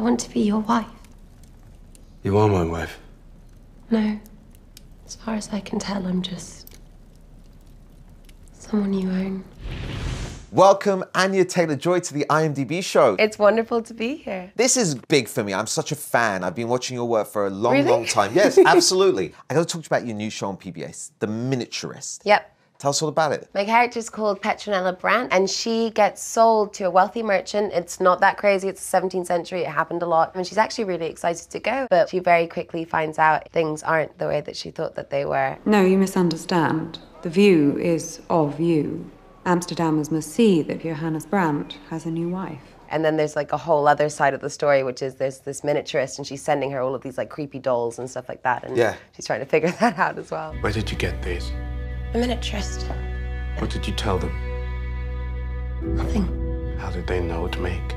I want to be your wife. You are my wife. No. As far as I can tell, I'm just someone you own. Welcome, Anya Taylor-Joy, to the IMDb show. It's wonderful to be here. This is big for me. I'm such a fan. I've been watching your work for a long, Really? long time. Yes, absolutely. I got to talk to you about your new show on PBS, The Miniaturist. Yep. Tell us all about it. My character's called Petronella Brandt, and she gets sold to a wealthy merchant. It's not that crazy. It's the 17th century. It happened a lot. And she's actually really excited to go, but she very quickly finds out things aren't the way that she thought that they were. No, you misunderstand. The view is of you. Amsterdammers must see that Johannes Brandt has a new wife. And then there's like a whole other side of the story, which is there's this miniaturist, and she's sending her all of these like creepy dolls and stuff like that. And she's trying to figure that out as well. Where did you get these? A miniaturist. What did you tell them? Nothing. How did they know what to make?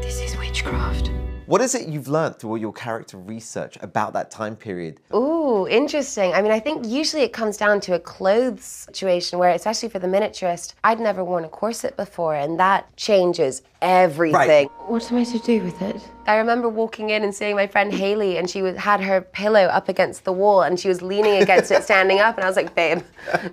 This is witchcraft. What is it you've learned through all your character research about that time period? Ooh, interesting. I mean, I think usually it comes down to a clothes situation where, especially for the miniaturist, I'd never worn a corset before, and that changes everything. Right. What am I to do with it? I remember walking in and seeing my friend Haley, and she had her pillow up against the wall, and she was leaning against it, standing up, and I was like, babe,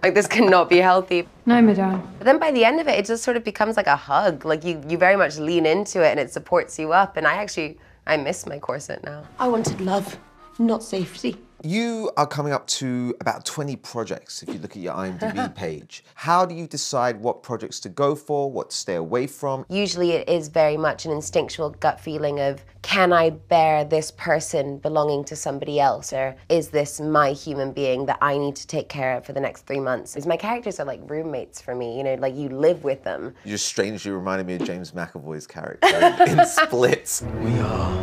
like this cannot be healthy. No, madame. But then by the end of it, it just sort of becomes like a hug. Like you very much lean into it, and it supports you up, and I miss my corset now. I wanted love, not safety. You are coming up to about 20 projects if you look at your IMDb page. How do you decide what projects to go for, what to stay away from? Usually it is very much an instinctual gut feeling of, can I bear this person belonging to somebody else? Or is this my human being that I need to take care of for the next 3 months? Because my characters are like roommates for me, you know, like you live with them. You just strangely reminded me of James McAvoy's character in Split. We are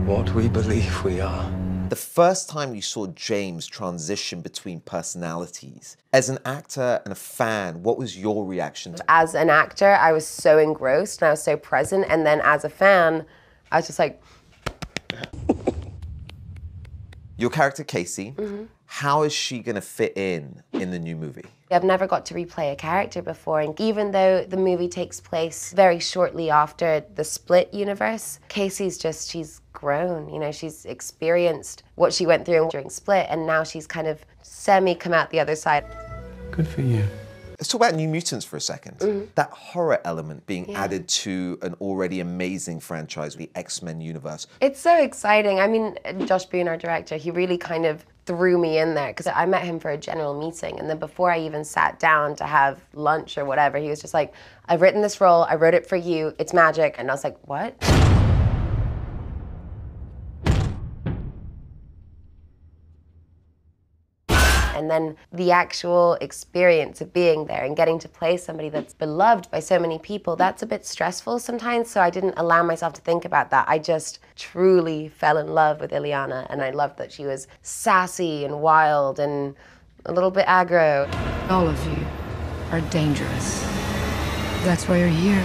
what we believe we are. The first time you saw James transition between personalities, as an actor and a fan, what was your reaction to it? As an actor, I was so engrossed and I was so present, and then as a fan, I was just like... Your character, Casey, how is she gonna fit in the new movie? I've never got to replay a character before, and even though the movie takes place very shortly after the Split universe, Casey's she's grown, you know, she's experienced what she went through during Split, and now she's kind of come out the other side. Good for you. Let's talk about New Mutants for a second. That horror element being added to an already amazing franchise, the X-Men universe. It's so exciting. I mean, Josh Boone, our director, he really kind of threw me in there because I met him for a general meeting, and then before I even sat down to have lunch or whatever, he was just like, I've written this role, I wrote it for you, it's magic. And I was like, what? And then the actual experience of being there and getting to play somebody that's beloved by so many people, that's a bit stressful sometimes, so I didn't allow myself to think about that. I just truly fell in love with Ileana, and I loved that she was sassy and wild and a little bit aggro. All of you are dangerous. That's why you're here.